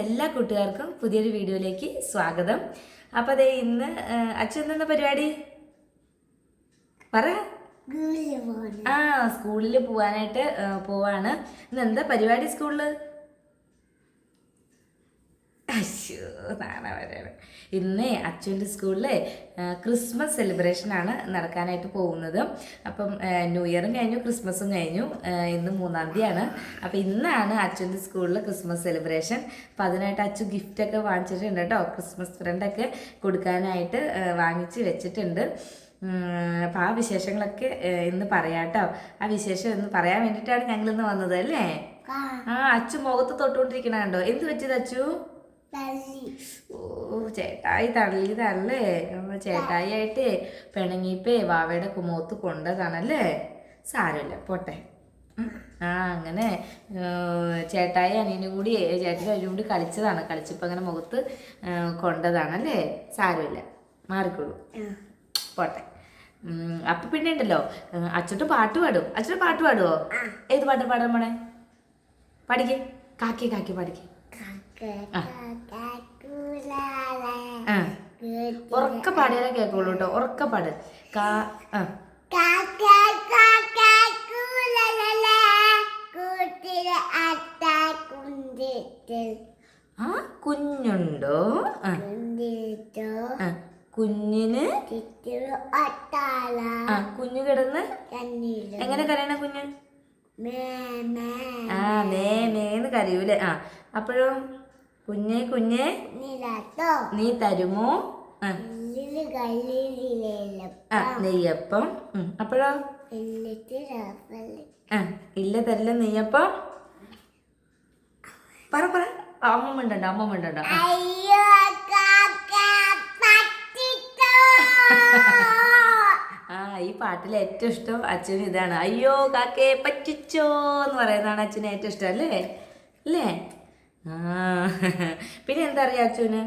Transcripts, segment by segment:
എല്ലാ കൂട്ടുകാർക്കും പുതിയൊരു വീഡിയോയിലേക്ക് സ്വാഗതം. അപ്പോൾ അതേ ഇന്ന് അച്ഛൻ എന്താ പരിപാടി പറ? സ്കൂളിൽ പോവാനായിട്ട് പോവാണ്. ഇന്ന് എന്താ പരിപാടി സ്കൂളിൽ? ഇന്ന് അച്ഛൻ്റെ സ്കൂളിൽ ക്രിസ്മസ് സെലിബ്രേഷനാണ് നടക്കാനായിട്ട് പോകുന്നത്. അപ്പം ന്യൂ ഇയറും കഴിഞ്ഞു, ക്രിസ്മസും കഴിഞ്ഞു. ഇന്ന് 3-ാം തീയതിയാണ്. അപ്പം ഇന്നാണ് അച്ഛൻ്റെ സ്കൂളിൽ ക്രിസ്മസ് സെലിബ്രേഷൻ. അപ്പം അതിനായിട്ട് അച്ഛൻ ഗിഫ്റ്റൊക്കെ വാങ്ങിച്ചിട്ടുണ്ട് കേട്ടോ. ക്രിസ്മസ് ഫ്രണ്ടൊക്കെ കൊടുക്കാനായിട്ട് വാങ്ങിച്ച് വെച്ചിട്ടുണ്ട്. അപ്പം ആ വിശേഷങ്ങളൊക്കെ ഇന്ന് പറയാം കേട്ടോ. ആ വിശേഷം ഇന്ന് പറയാൻ വേണ്ടിയിട്ടാണ് ഞങ്ങളിന്ന് വന്നത് അല്ലേ? അച്ചു മുഖത്ത് തൊട്ടുകൊണ്ടിരിക്കണ കണ്ടോ? എന്ത് പറ്റിയത് അച്ചു? ചേട്ടായി തള്ളിയതല്ലേ? ചേട്ടായി ആയിട്ട് പിണങ്ങിപ്പേ വാവയുടെ മുഖത്ത് കൊണ്ടതാണല്ലേ? സാരമില്ല, പോട്ടെ. അങ്ങനെ ചേട്ടായി അനിയനും കൂടി ചേട്ടനും അതിനും കൂടി കളിച്ചതാണ്. കളിച്ചപ്പോൾ അങ്ങനെ മുഖത്ത് കൊണ്ടതാണല്ലേ? സാരമില്ല, മാറിക്കോളൂ, പോട്ടെ. അപ്പം പിന്നെ ഉണ്ടല്ലോ, അച്ഛൻ്റെ പാട്ട് പാടും. അച്ഛൻ്റെ പാട്ട് പാടുവോ? ഏത് പാട്ട് പാടാൻ പോണേ? പാടിക്കേ, കാക്കി കാക്കി പാടിക്കേ. ഉറക്ക പാടിയാലേ കേൾക്കുള്ളൂ കേട്ടോ. ഉറക്ക പാട്. കുഞ്ഞുണ്ടോ? കുഞ്ഞിന് കുഞ്ഞു കിടന്ന് എങ്ങനെ കരയണ കുഞ്ഞ്? മേന്ന് കരയൂലേ? അപ്പോഴോ കുഞ്ഞെ കുഞ്ഞെ നീ തരുമോ നെയ്യപ്പം? അപ്പോഴോ ഇല്ല തരില്ല നെയ്യപ്പം. പറ പറ. അമ്മ ഉണ്ടോ? ഈ പാട്ടിൽ ഏറ്റവും ഇഷ്ടം അച്ഛന് ഇതാണ്. അയ്യോ കാക്കേ പറ്റിച്ചോ എന്ന് പറയുന്നതാണ് അച്ഛന് ഏറ്റവും ഇഷ്ടം അല്ലേ? അല്ലേ? പിന്നെ എന്താ അറിയാം അച്ഛന്?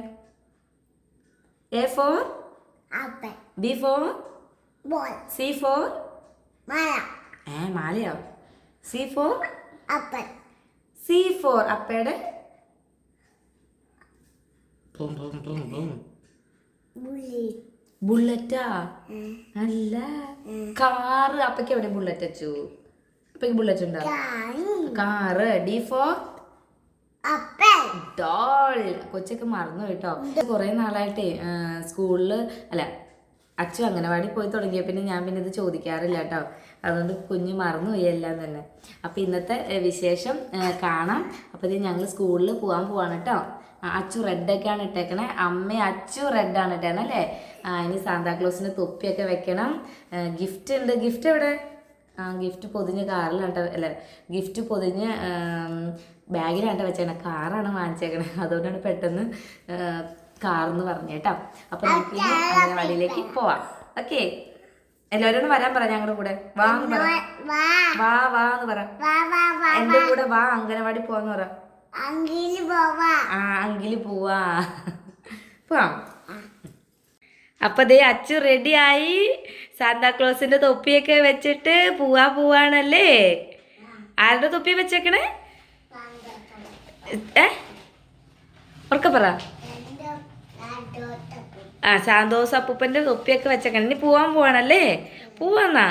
A for apple, B for ball, C for മാലയോ? C for apple, C for അപ്പയുടെ ബുള്ളറ്റാ? അല്ല, കാറ്. അപ്പയ്ക്ക് എവിടെ ബുള്ളറ്റ് അച്ചു? അപ്പയ്ക്ക് ബുള്ളറ്റ് ഉണ്ടോ? കാറ്. D for doll. കൊച്ചൊക്കെ മറന്നു കേട്ടോ. കുറേ നാളായിട്ടേ സ്കൂളിൽ അല്ല അച്ഛൻ അംഗനവാടി പോയി തുടങ്ങിയ പിന്നെ ഞാൻ പിന്നെ ഇത് ചോദിക്കാറില്ല കേട്ടോ. അതുകൊണ്ട് കുഞ്ഞ് മറന്നുപോയി എല്ലാം തന്നെ. അപ്പം ഇന്നത്തെ വിശേഷം കാണാം. അപ്പോൾ ഇത് ഞങ്ങൾ സ്കൂളിൽ പോവാണ് കേട്ടോ. അച്ചു റെഡൊക്കെയാണ് ഇട്ടേക്കണേ. അച്ചു റെഡാണ് ഇട്ടേണല്ലേ? ഇനി സാന്താക്ലോസിന് തൊപ്പിയൊക്കെ വെക്കണം. ഗിഫ്റ്റ് ഉണ്ട്. ഗിഫ്റ്റ് എവിടെ? ഗിഫ്റ്റ് പൊതിഞ്ഞ് കാറിലാണ് കേട്ടോ. അല്ല, ഗിഫ്റ്റ് പൊതിഞ്ഞ് ബാഗിലാണ് വെച്ചേക്കണേ. കാറാണ് വാങ്ങിച്ചേക്കണേ. അതുകൊണ്ടാണ് പെട്ടെന്ന് കാറെന്ന് പറഞ്ഞേട്ടോ. അപ്പം നമുക്ക് അംഗനവാടിയിലേക്ക് പോവാം. ഓക്കെ, എല്ലാവരോടും വരാൻ പറ. ഞങ്ങളുടെ കൂടെ വാന്ന് പറ. വാന്ന് പറ. എന്റെ കൂടെ വാ, അംഗനവാടി പോവാന്ന് പറ. അങ്കില് പോവാ. പോവാം. അപ്പൊ ദേ അച്ചു റെഡിയായി. സാന്താക്ലോസിന്റെ തൊപ്പിയൊക്കെ വെച്ചിട്ട് പോവാണല്ലേ? ആരുടെ തൊപ്പി വെച്ചേക്കണേ? ഉറക്കെ പറ. സാന്തോസ് അപ്പൂപ്പന്റെ തൊപ്പിയൊക്കെ വെച്ചേക്കണേ. ഇനി പോവാണല്ലേ? പോവാന്നാ?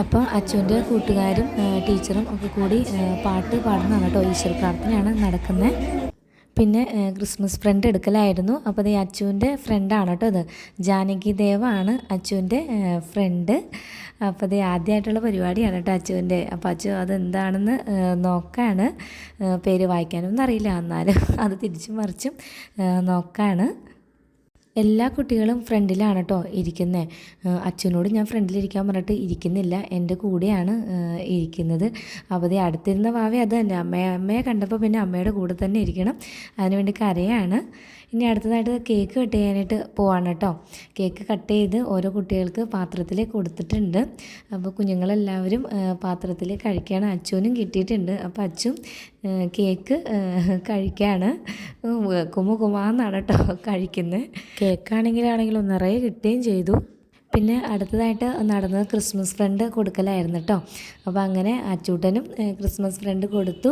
അപ്പോൾ അച്ഛൻ്റെ കൂട്ടുകാരും ടീച്ചറും ഒക്കെ കൂടി പാട്ട് പാടുന്നതാണ് കേട്ടോ. ഈശ്വര പ്രാർത്ഥനയാണ് നടക്കുന്നത്. പിന്നെ ക്രിസ്മസ് ഫ്രണ്ട് എടുക്കലായിരുന്നു. അപ്പോൾ അത് അച്ചുവിൻ്റെ ഫ്രണ്ടാണ് കേട്ടോ. ഇത് ജാനകി ദേവാണ് അച്ചുവിൻ്റെ ഫ്രണ്ട്. അപ്പോൾ അത് ആദ്യമായിട്ടുള്ള പരിപാടിയാണ് കേട്ടോ അച്ചുവിൻ്റെ. അപ്പോൾ അച്ചു അതെന്താണെന്ന് നോക്കാണ്. പേര് വായിക്കാനൊന്നും അറിയില്ല, എന്നാലും അത് തിരിച്ചും മറിച്ചും നോക്കാണ്. എല്ലാ കുട്ടികളും ഫ്രണ്ടിലാണ് കേട്ടോ ഇരിക്കുന്നത്. അച്ഛനോട് ഞാൻ ഫ്രണ്ടിലിരിക്കാൻ പറഞ്ഞിട്ട് ഇരിക്കുന്നില്ല, എൻ്റെ കൂടെയാണ് ഇരിക്കുന്നത്. അപ്പോൾ ദേ അടുത്തിരുന്ന വാവേ അത് തന്നെ അമ്മയെ കണ്ടപ്പോൾ പിന്നെ അമ്മയുടെ കൂടെ തന്നെ ഇരിക്കണം, അതിനുവേണ്ടി കരയാണ്. ഇനി അടുത്തതായിട്ട് കേക്ക് കട്ട് ചെയ്യാനായിട്ട് പോവാണ് കേട്ടോ. കേക്ക് കട്ട് ചെയ്ത് ഓരോ കുട്ടികൾക്ക് പാത്രത്തിൽ കൊടുത്തിട്ടുണ്ട്. അപ്പോൾ കുഞ്ഞുങ്ങളെല്ലാവരും പാത്രത്തിൽ കഴിക്കുകയാണ്. അച്ഛനും കിട്ടിയിട്ടുണ്ട്. അപ്പോൾ അച്ഛൻ കേക്ക് കഴിക്കുകയാണ്. കുമാന്നാണ് കേട്ടോ കഴിക്കുന്നത്. കേക്കാണെങ്കിലാണെങ്കിലും നിറയെ കിട്ടുകയും ചെയ്തു. പിന്നെ അടുത്തതായിട്ട് നടന്നത് ക്രിസ്മസ് ഫ്രണ്ട് കൊടുക്കലായിരുന്നു കേട്ടോ. അപ്പോൾ അങ്ങനെ അച്ചൂട്ടനും ക്രിസ്മസ് ഫ്രണ്ട് കൊടുത്തു.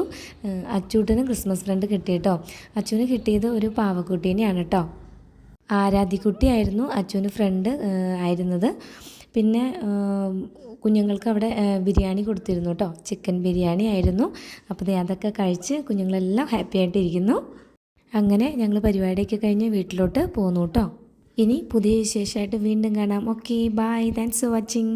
അച്ചൂട്ടനും ക്രിസ്മസ് ഫ്രണ്ട് കിട്ടി കേട്ടോ. അച്ചൂന് കിട്ടിയത് ഒരു പാവക്കുട്ടീനെയാണ് കേട്ടോ. ആരാധ്യക്കുട്ടിയായിരുന്നു അച്ചൂന് ഫ്രണ്ട് ആയിരുന്നത്. പിന്നെ കുഞ്ഞുങ്ങൾക്ക് അവിടെ ബിരിയാണി കൊടുത്തിരുന്നു കേട്ടോ. ചിക്കൻ ബിരിയാണി ആയിരുന്നു. അപ്പോൾ അതൊക്കെ കഴിച്ച് കുഞ്ഞുങ്ങളെല്ലാം ഹാപ്പി ആയിട്ടിരിക്കുന്നു. അങ്ങനെ ഞങ്ങൾ പരിപാടിയൊക്കെ കഴിഞ്ഞ് വീട്ടിലോട്ട് പോന്നു കേട്ടോ. ഇനി പുതിയ വിശേഷമായിട്ട് വീണ്ടും കാണാം. Okay, bye, thanks for watching.